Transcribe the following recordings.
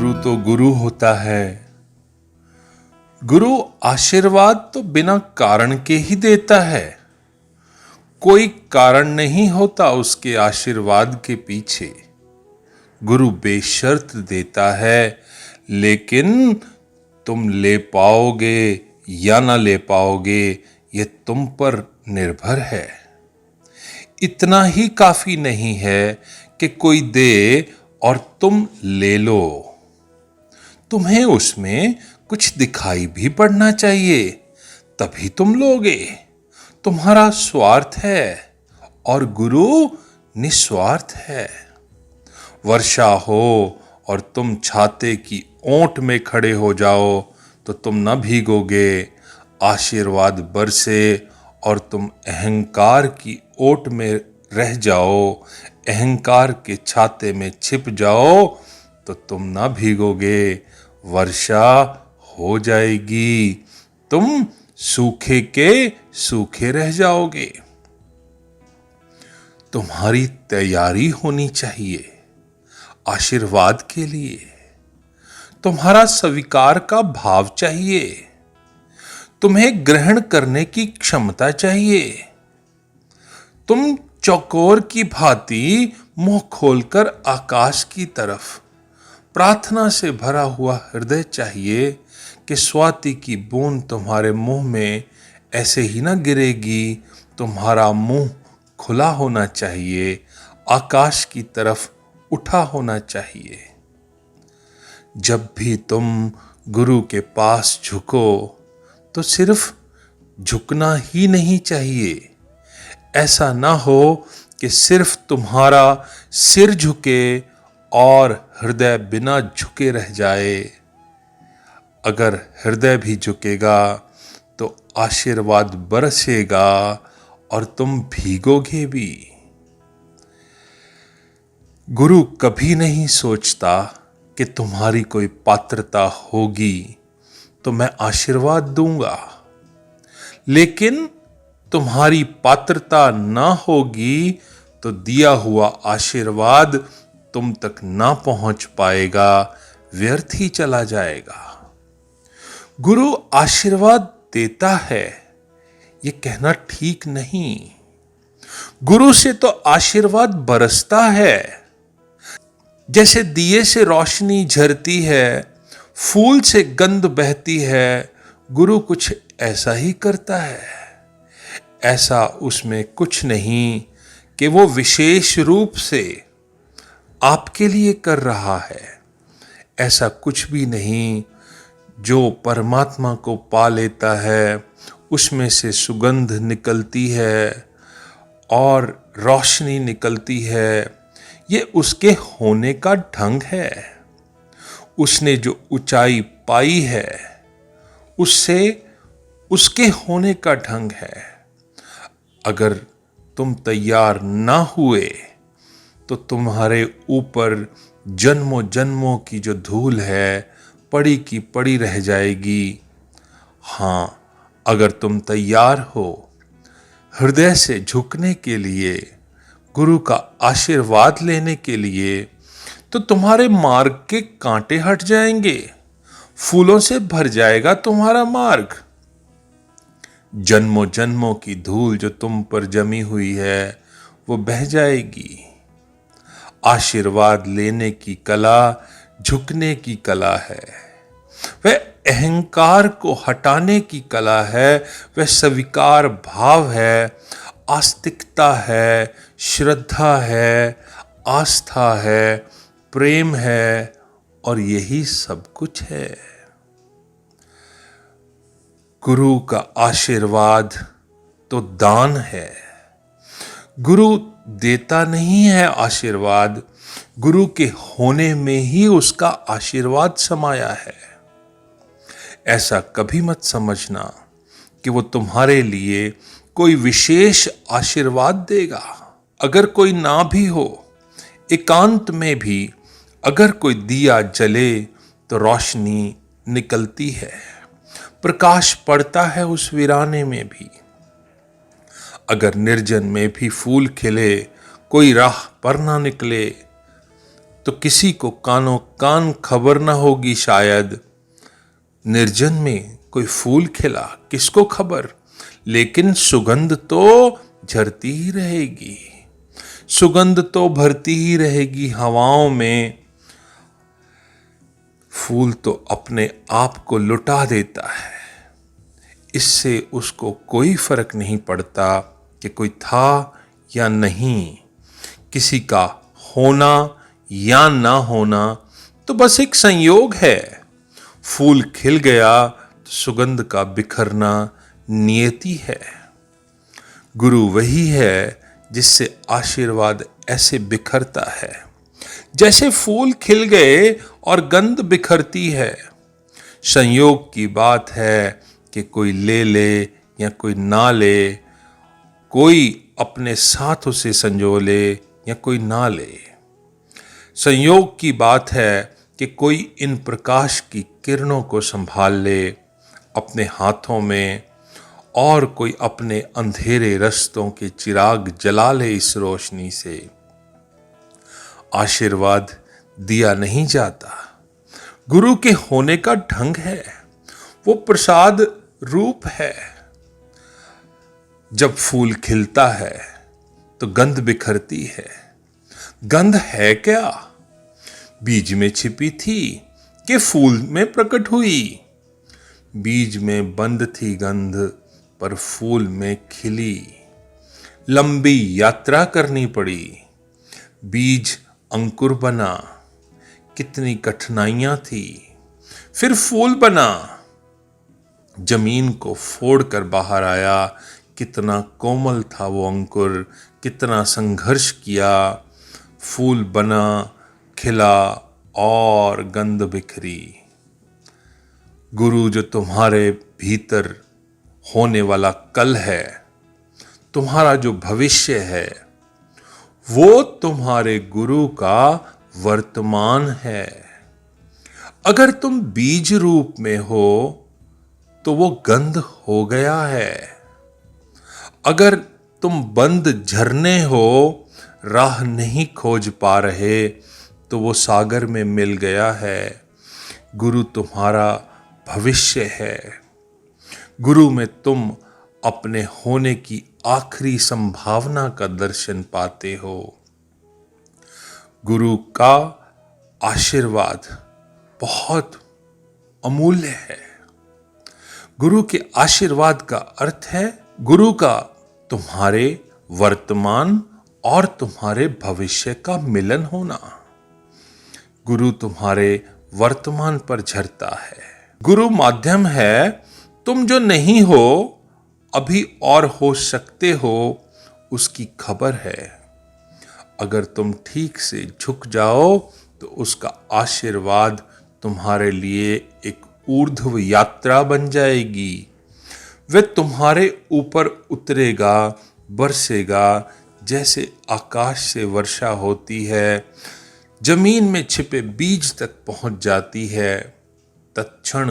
गुरु तो गुरु होता है। गुरु आशीर्वाद तो बिना कारण के ही देता है। कोई कारण नहीं होता उसके आशीर्वाद के पीछे। गुरु बेशर्त देता है, लेकिन तुम ले पाओगे या ना ले पाओगे ये तुम पर निर्भर है। इतना ही काफी नहीं है कि कोई दे और तुम ले लो। तुम्हें उसमें कुछ दिखाई भी पड़ना चाहिए, तभी तुम लोगे। तुम्हारा स्वार्थ है और गुरु निस्वार्थ है। वर्षा हो और तुम छाते की ओंट में खड़े हो जाओ तो तुम न भीगोगे। आशीर्वाद बरसे और तुम अहंकार की ओट में रह जाओ, अहंकार के छाते में छिप जाओ तो तुम ना भीगोगे। वर्षा हो जाएगी, तुम सूखे के सूखे रह जाओगे। तुम्हारी तैयारी होनी चाहिए आशीर्वाद के लिए। तुम्हारा स्वीकार का भाव चाहिए। तुम्हें ग्रहण करने की क्षमता चाहिए। तुम चौकोर की भांति मुंह खोलकर आकाश की तरफ प्रार्थना से भरा हुआ हृदय चाहिए कि स्वाति की बूंद तुम्हारे मुंह में ऐसे ही ना गिरेगी। तुम्हारा मुंह खुला होना चाहिए, आकाश की तरफ उठा होना चाहिए। जब भी तुम गुरु के पास झुको तो सिर्फ झुकना ही नहीं चाहिए। ऐसा ना हो कि सिर्फ तुम्हारा सिर झुके और हृदय बिना झुके रह जाए। अगर हृदय भी झुकेगा तो आशीर्वाद बरसेगा और तुम भीगोगे भी। गुरु कभी नहीं सोचता कि तुम्हारी कोई पात्रता होगी तो मैं आशीर्वाद दूंगा, लेकिन तुम्हारी पात्रता ना होगी तो दिया हुआ आशीर्वाद तुम तक ना पहुंच पाएगा, व्यर्थ ही चला जाएगा। गुरु आशीर्वाद देता है ये कहना ठीक नहीं। गुरु से तो आशीर्वाद बरसता है। जैसे दिए से रोशनी झरती है, फूल से गंध बहती है, गुरु कुछ ऐसा ही करता है। ऐसा उसमें कुछ नहीं कि वो विशेष रूप से आपके लिए कर रहा है। ऐसा कुछ भी नहीं। जो परमात्मा को पा लेता है उसमें से सुगंध निकलती है और रोशनी निकलती है। ये उसके होने का ढंग है। उसने जो ऊंचाई पाई है उससे उसके होने का ढंग है। अगर तुम तैयार ना हुए तो तुम्हारे ऊपर जन्मों जन्मों की जो धूल है पड़ी की पड़ी रह जाएगी। हां, अगर तुम तैयार हो हृदय से झुकने के लिए, गुरु का आशीर्वाद लेने के लिए, तो तुम्हारे मार्ग के कांटे हट जाएंगे। फूलों से भर जाएगा तुम्हारा मार्ग। जन्मों जन्मों की धूल जो तुम पर जमी हुई है वो बह जाएगी। आशीर्वाद लेने की कला झुकने की कला है। वह अहंकार को हटाने की कला है। वह स्वीकार भाव है, आस्तिकता है, श्रद्धा है, आस्था है, प्रेम है और यही सब कुछ है। गुरु का आशीर्वाद तो दान है। गुरु देता नहीं है आशीर्वाद, गुरु के होने में ही उसका आशीर्वाद समाया है। ऐसा कभी मत समझना कि वो तुम्हारे लिए कोई विशेष आशीर्वाद देगा। अगर कोई ना भी हो, एकांत में भी अगर कोई दिया जले तो रोशनी निकलती है, प्रकाश पड़ता है उस वीराने में भी। अगर निर्जन में भी फूल खिले, कोई राह पर ना निकले, तो किसी को कानों कान खबर न होगी शायद। निर्जन में कोई फूल खिला किसको खबर, लेकिन सुगंध तो झरती ही रहेगी, सुगंध तो भरती ही रहेगी हवाओं में। फूल तो अपने आप को लुटा देता है, इससे उसको कोई फर्क नहीं पड़ता कि कोई था या नहीं, किसी का होना या ना होना तो बस एक संयोग है। फूल खिल गया तो सुगंध का बिखरना नियति है। गुरु वही है जिससे आशीर्वाद ऐसे बिखरता है जैसे फूल खिल गए और गंध बिखरती है। संयोग की बात है कि कोई ले ले या कोई ना ले, कोई अपने साथ उसे संजो ले या कोई ना ले। संयोग की बात है कि कोई इन प्रकाश की किरणों को संभाल ले अपने हाथों में, और कोई अपने अंधेरे रास्तों के चिराग जला ले इस रोशनी से। आशीर्वाद दिया नहीं जाता, गुरु के होने का ढंग है, वो प्रसाद रूप है। जब फूल खिलता है तो गंध बिखरती है। गंध है क्या? बीज में छिपी थी कि फूल में प्रकट हुई? बीज में बंद थी गंध, पर फूल में खिली। लंबी यात्रा करनी पड़ी, बीज अंकुर बना, कितनी कठिनाइयां थी, फिर फूल बना। जमीन को फोड़कर बाहर आया, कितना कोमल था वो अंकुर, कितना संघर्ष किया, फूल बना, खिला और गंध बिखरी। गुरु जो तुम्हारे भीतर होने वाला कल है, तुम्हारा जो भविष्य है, वो तुम्हारे गुरु का वर्तमान है। अगर तुम बीज रूप में हो तो वो गंध हो गया है। अगर तुम बंद झरने हो, राह नहीं खोज पा रहे, तो वो सागर में मिल गया है। गुरु तुम्हारा भविष्य है। गुरु में तुम अपने होने की आखिरी संभावना का दर्शन पाते हो। गुरु का आशीर्वाद बहुत अमूल्य है। गुरु के आशीर्वाद का अर्थ है गुरु का तुम्हारे वर्तमान और तुम्हारे भविष्य का मिलन होना। गुरु तुम्हारे वर्तमान पर झरता है। गुरु माध्यम है, तुम जो नहीं हो अभी और हो सकते हो, उसकी खबर है। अगर तुम ठीक से झुक जाओ तो उसका आशीर्वाद तुम्हारे लिए एक ऊर्ध्व यात्रा बन जाएगी। वह तुम्हारे ऊपर उतरेगा, बरसेगा, जैसे आकाश से वर्षा होती है, जमीन में छिपे बीज तक पहुंच जाती है। तत्क्षण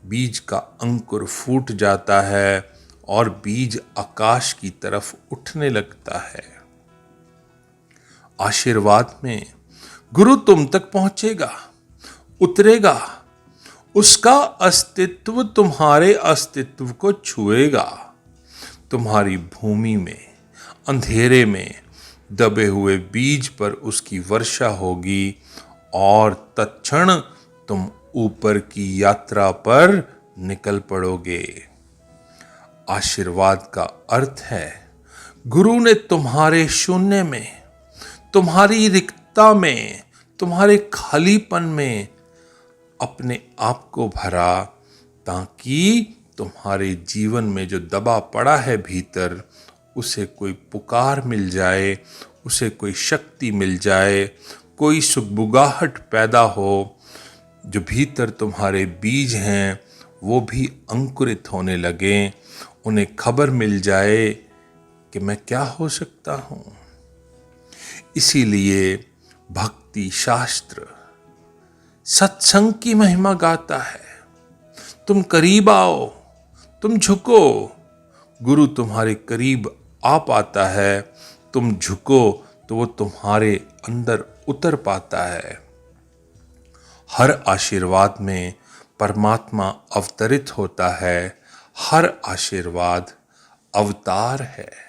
बीज का अंकुर फूट जाता है और बीज आकाश की तरफ उठने लगता है। आशीर्वाद में गुरु तुम तक पहुंचेगा, उतरेगा, उसका अस्तित्व तुम्हारे अस्तित्व को छुएगा। तुम्हारी भूमि में अंधेरे में दबे हुए बीज पर उसकी वर्षा होगी और तत्क्षण तुम ऊपर की यात्रा पर निकल पड़ोगे। आशीर्वाद का अर्थ है गुरु ने तुम्हारे शून्य में, तुम्हारी रिक्तता में, तुम्हारे खालीपन में अपने आप को भरा, ताकि तुम्हारे जीवन में जो दबा पड़ा है भीतर, उसे कोई पुकार मिल जाए, उसे कोई शक्ति मिल जाए, कोई सुगबुगाहट पैदा हो। जो भीतर तुम्हारे बीज हैं वो भी अंकुरित होने लगें, उन्हें खबर मिल जाए कि मैं क्या हो सकता हूँ। इसीलिए भक्ति शास्त्र सत्संग की महिमा गाता है। तुम करीब आओ, तुम झुको, गुरु तुम्हारे करीब आ पाता है। तुम झुको तो वो तुम्हारे अंदर उतर पाता है। हर आशीर्वाद में परमात्मा अवतरित होता है, हर आशीर्वाद अवतार है।